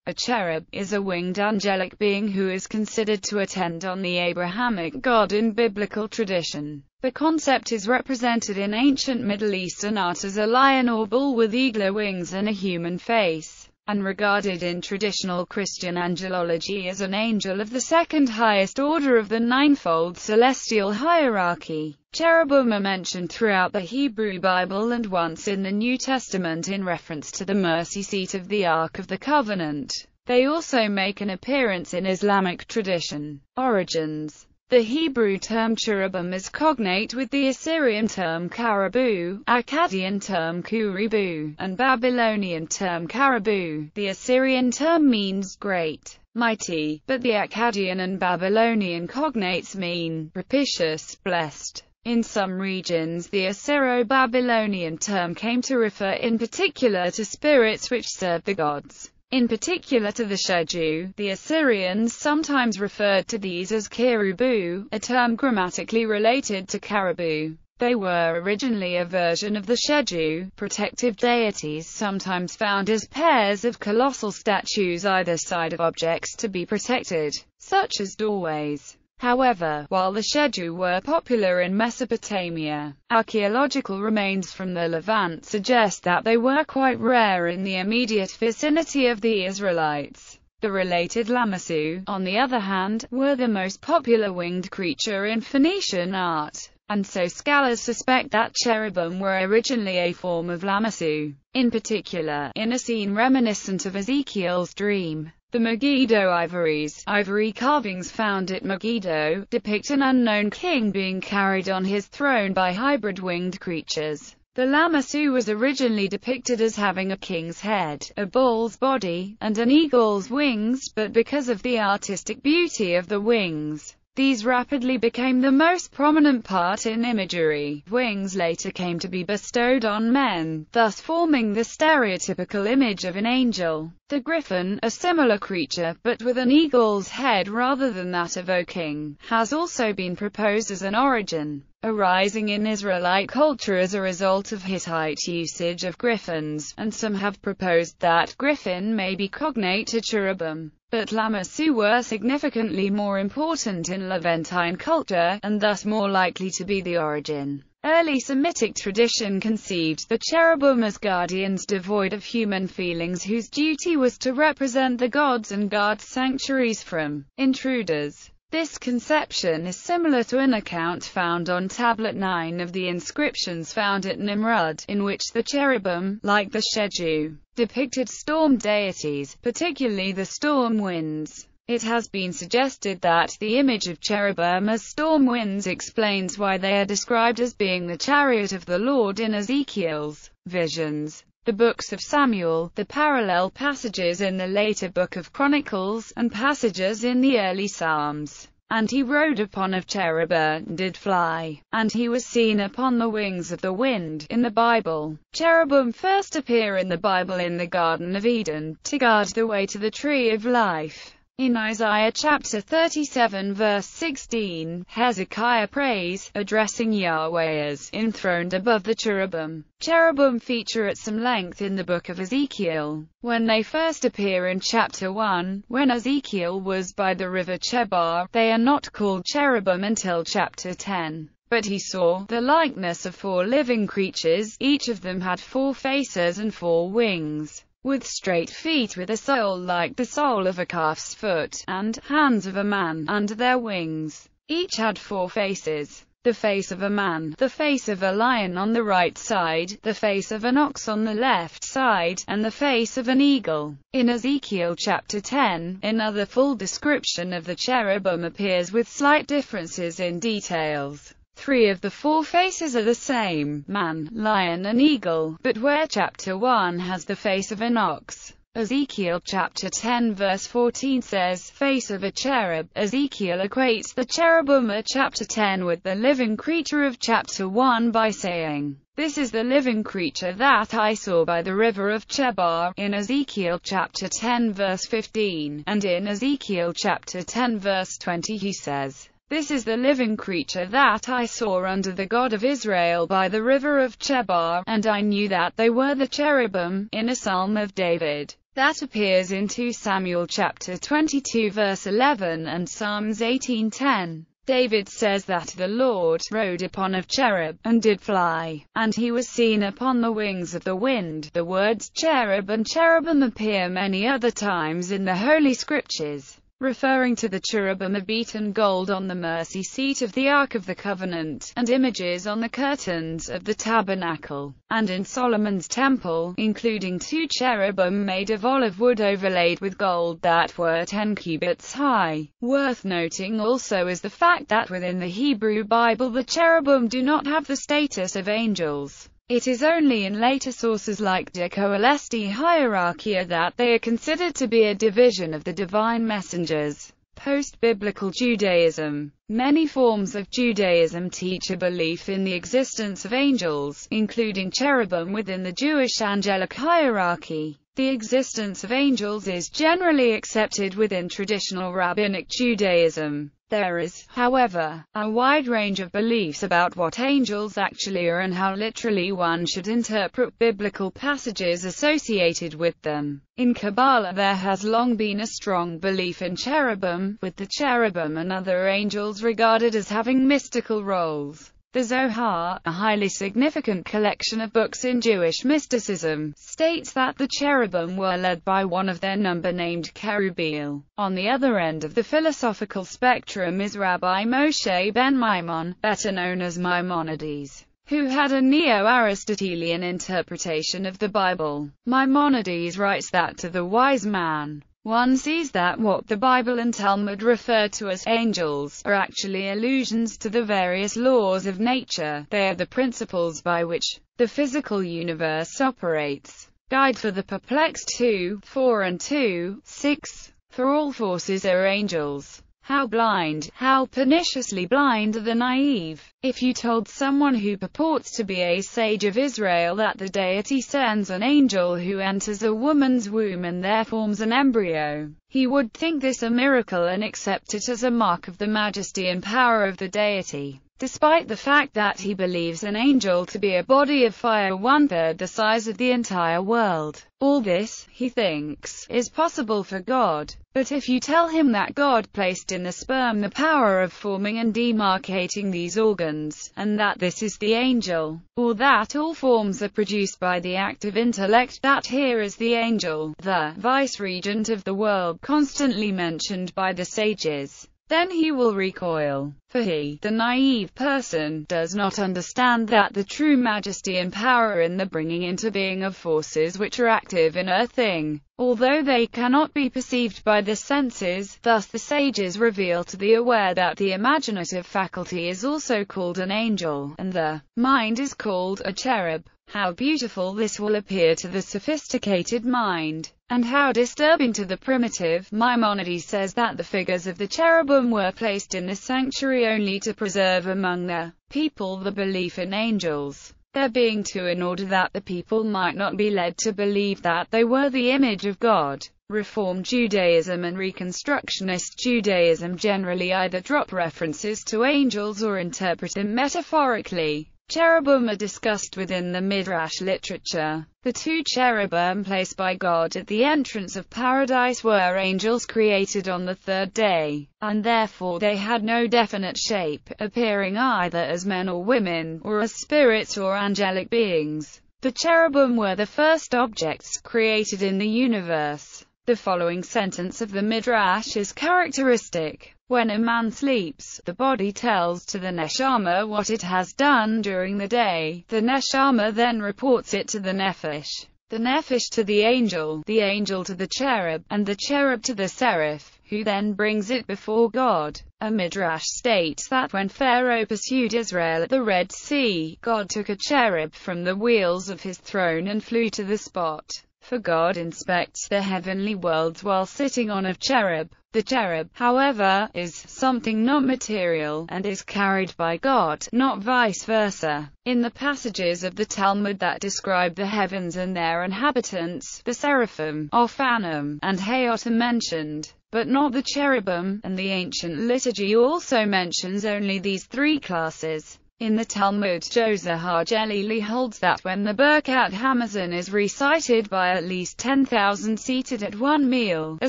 A cherub is a winged angelic being who is considered to attend on the Abrahamic God in biblical tradition. The concept is represented in ancient Middle Eastern art as a lion or bull with eagler wings and a human face, and regarded in traditional Christian angelology as an angel of the second highest order of the ninefold celestial hierarchy. Cherubim are mentioned throughout the Hebrew Bible and once in the New Testament in reference to the mercy seat of the Ark of the Covenant. They also make an appearance in Islamic tradition. Origins. The Hebrew term cherubim is cognate with the Assyrian term caribou, Akkadian term kuribu, and Babylonian term caribou. The Assyrian term means great, mighty, but the Akkadian and Babylonian cognates mean propitious, blessed. In some regions the Assyro-Babylonian term came to refer in particular to spirits which served the gods. In particular to the Cherub, the Assyrians sometimes referred to these as kerubu, a term grammatically related to caribou. They were originally a version of the Cherub, protective deities sometimes found as pairs of colossal statues either side of objects to be protected, such as doorways. However, while the Cherub were popular in Mesopotamia, archaeological remains from the Levant suggest that they were quite rare in the immediate vicinity of the Israelites. The related lamassu, on the other hand, were the most popular winged creature in Phoenician art, and so scholars suspect that cherubim were originally a form of lamassu. In particular, in a scene reminiscent of Ezekiel's dream, the Megiddo ivory carvings found at Megiddo, depict an unknown king being carried on his throne by hybrid winged creatures. The lamassu was originally depicted as having a king's head, a bull's body, and an eagle's wings, but because of the artistic beauty of the wings, these rapidly became the most prominent part in imagery. Wings later came to be bestowed on men, thus forming the stereotypical image of an angel. The griffin, a similar creature, but with an eagle's head rather than that of a king, has also been proposed as an origin, arising in Israelite culture as a result of Hittite usage of griffins, and some have proposed that griffin may be cognate to cherubim. But lamassu were significantly more important in Levantine culture, and thus more likely to be the origin. Early Semitic tradition conceived the cherubim as guardians devoid of human feelings whose duty was to represent the gods and guard sanctuaries from intruders. This conception is similar to an account found on Tablet 9 of the inscriptions found at Nimrud, in which the cherubim, like the Cherub, depicted storm deities, particularly the storm winds. It has been suggested that the image of cherubim as storm winds explains why they are described as being the chariot of the Lord in Ezekiel's visions, the books of Samuel, the parallel passages in the later Book of Chronicles, and passages in the early Psalms. And he rode upon a cherub and did fly, and he was seen upon the wings of the wind. In the Bible, cherubim first appear in the Bible in the Garden of Eden, to guard the way to the tree of life. In Isaiah chapter 37 verse 16, Hezekiah prays, addressing Yahweh as enthroned above the cherubim. Cherubim feature at some length in the book of Ezekiel. When they first appear in chapter 1, when Ezekiel was by the river Chebar, they are not called cherubim until chapter 10. But he saw the likeness of 4 living creatures, each of them had 4 faces and 4 wings, with straight feet with a sole like the sole of a calf's foot, and hands of a man under their wings. Each had 4 faces: the face of a man, the face of a lion on the right side, the face of an ox on the left side, and the face of an eagle. In Ezekiel chapter 10, another full description of the cherubim appears with slight differences in details. 3 of the 4 faces are the same, man, lion and eagle, but where chapter 1 has the face of an ox, Ezekiel chapter 10 verse 14 says, face of a cherub. Ezekiel equates the cherubim of chapter 10 with the living creature of chapter 1 by saying, this is the living creature that I saw by the river of Chebar, in Ezekiel chapter 10 verse 15, and in Ezekiel chapter 10 verse 20 he says, this is the living creature that I saw under the God of Israel by the river of Chebar, and I knew that they were the cherubim, in a psalm of David. that appears in 2 Samuel chapter 22 verse 11 and Psalms 18:10. David says that the Lord rode upon a cherub, and did fly, and he was seen upon the wings of the wind. The words cherub and cherubim appear many other times in the Holy Scriptures, referring to the cherubim of beaten gold on the mercy seat of the Ark of the Covenant, and images on the curtains of the tabernacle, and in Solomon's temple, including 2 cherubim made of olive wood overlaid with gold that were 10 cubits high. Worth noting also is the fact that within the Hebrew Bible the cherubim do not have the status of angels. It is only in later sources like De Coelesti Hierarchia that they are considered to be a division of the divine messengers. Post-biblical Judaism. Many forms of Judaism teach a belief in the existence of angels, including cherubim within the Jewish angelic hierarchy. The existence of angels is generally accepted within traditional rabbinic Judaism. There is, however, a wide range of beliefs about what angels actually are and how literally one should interpret biblical passages associated with them. In Kabbalah there has long been a strong belief in cherubim, with the cherubim and other angels regarded as having mystical roles. The Zohar, a highly significant collection of books in Jewish mysticism, states that the cherubim were led by one of their number named Kerubil. On the other end of the philosophical spectrum is Rabbi Moshe ben Maimon, better known as Maimonides, who had a Neo-Aristotelian interpretation of the Bible. Maimonides writes that to the wise man, one sees that what the Bible and Talmud refer to as angels are actually allusions to the various laws of nature. They are the principles by which the physical universe operates. Guide for the Perplexed 2:4 and 2:6. For all forces are angels. How blind, how perniciously blind are the naive. If you told someone who purports to be a sage of Israel that the deity sends an angel who enters a woman's womb and there forms an embryo, he would think this a miracle and accept it as a mark of the majesty and power of the deity, despite the fact that he believes an angel to be a body of fire 1/3 the size of the entire world. All this, he thinks, is possible for God. But if you tell him that God placed in the sperm the power of forming and demarcating these organs, and that this is the angel, or that all forms are produced by the active intellect, that here is the angel, the vice-regent of the world constantly mentioned by the sages, then he will recoil, for he, the naive person, does not understand that the true majesty and power in the bringing into being of forces which are active in a thing, although they cannot be perceived by the senses. Thus the sages reveal to the aware that the imaginative faculty is also called an angel, and the mind is called a cherub. How beautiful this will appear to the sophisticated mind, and how disturbing to the primitive. Maimonides says that the figures of the cherubim were placed in the sanctuary only to preserve among the people the belief in angels, there being 2 in order that the people might not be led to believe that they were the image of God. Reform Judaism and Reconstructionist Judaism generally either drop references to angels or interpret them metaphorically. Cherubim are discussed within the Midrash literature. The 2 cherubim placed by God at the entrance of paradise were angels created on the 3rd day, and therefore they had no definite shape, appearing either as men or women, or as spirits or angelic beings. The cherubim were the first objects created in the universe. The following sentence of the Midrash is characteristic. When a man sleeps, the body tells to the neshama what it has done during the day. The neshama then reports it to the nephesh to the angel to the cherub, and the cherub to the seraph, who then brings it before God. A Midrash states that when Pharaoh pursued Israel at the Red Sea, God took a cherub from the wheels of his throne and flew to the spot. For God inspects the heavenly worlds while sitting on a cherub. The cherub, however, is something not material, and is carried by God, not vice versa. In the passages of the Talmud that describe the heavens and their inhabitants, the seraphim, Ophanim, and Hayot are mentioned, but not the cherubim, and the ancient liturgy also mentions only these 3 classes. In the Talmud, Josahar Gelili holds that when the Birkat Hamazon is recited by at least 10,000 seated at one meal, a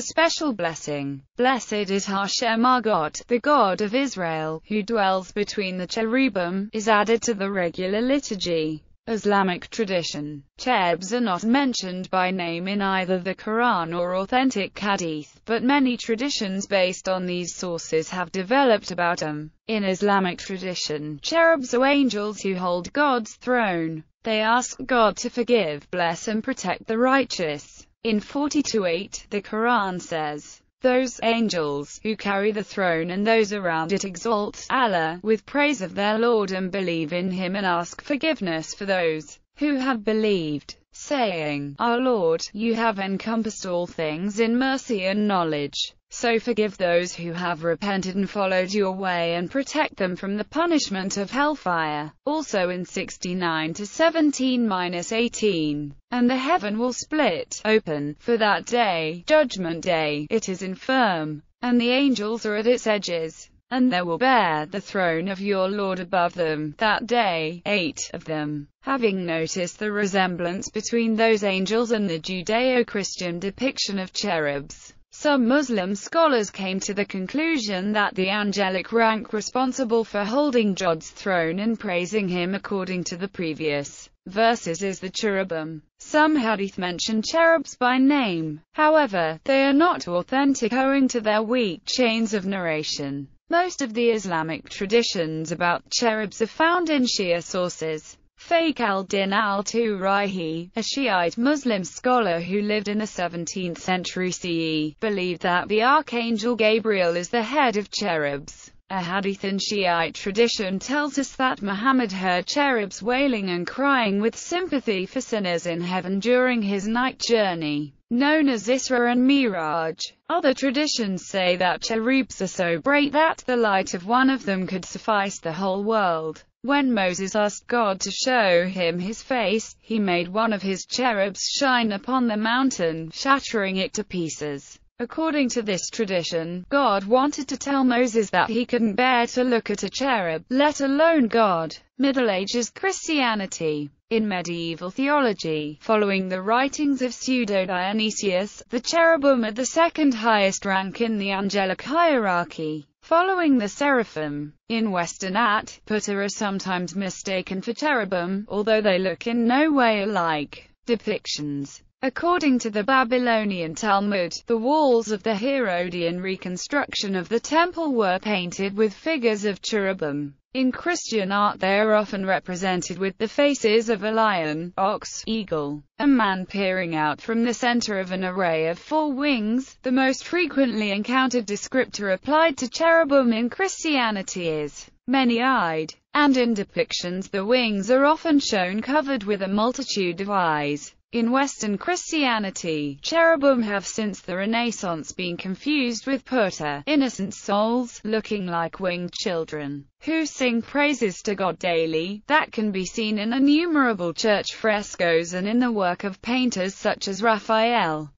special blessing, "Blessed is Hashem our God, the God of Israel, who dwells between the cherubim," is added to the regular liturgy. Islamic tradition. Cherubs are not mentioned by name in either the Quran or authentic hadith, but many traditions based on these sources have developed about them. In Islamic tradition, cherubs are angels who hold God's throne. They ask God to forgive, bless and protect the righteous. In 42:8, the Quran says, "Those angels who carry the throne and those around it exalt Allah with praise of their Lord and believe in Him and ask forgiveness for those who have believed, saying, Our Lord, you have encompassed all things in mercy and knowledge. So forgive those who have repented and followed your way and protect them from the punishment of hellfire." Also in 69-17-18, "And the heaven will split open, for that day, judgment day, it is infirm, and the angels are at its edges, and there will bear the throne of your Lord above them, that day, 8 of them." Having noticed the resemblance between those angels and the Judeo-Christian depiction of cherubs, some Muslim scholars came to the conclusion that the angelic rank responsible for holding God's throne and praising Him according to the previous verses is the cherubim. Some hadith mention cherubs by name. However, they are not authentic owing to their weak chains of narration. Most of the Islamic traditions about cherubs are found in Shia sources. Faqih al-Din al-Turaihi, a Shiite Muslim scholar who lived in the 17th century CE, believed that the archangel Gabriel is the head of cherubs. A hadith in Shiite tradition tells us that Muhammad heard cherubs wailing and crying with sympathy for sinners in heaven during his night journey, known as Isra and Miraj. Other traditions say that cherubs are so bright that the light of one of them could suffice the whole world. When Moses asked God to show him his face, he made one of his cherubs shine upon the mountain, shattering it to pieces. According to this tradition, God wanted to tell Moses that he couldn't bear to look at a cherub, let alone God. Middle Ages Christianity. In medieval theology, following the writings of Pseudo-Dionysius, the cherubim are the second highest rank in the angelic hierarchy, following the seraphim. In Western Attribution are sometimes mistaken for cherubim, although they look in no way alike. Depictions. According to the Babylonian Talmud, the walls of the Herodian reconstruction of the temple were painted with figures of cherubim. In Christian art they are often represented with the faces of a lion, ox, eagle, and man peering out from the center of an array of 4 wings. The most frequently encountered descriptor applied to cherubim in Christianity is many-eyed, and in depictions the wings are often shown covered with a multitude of eyes. In Western Christianity, cherubim have since the Renaissance been confused with putter, innocent souls, looking like winged children, who sing praises to God daily. That can be seen in innumerable church frescoes and in the work of painters such as Raphael.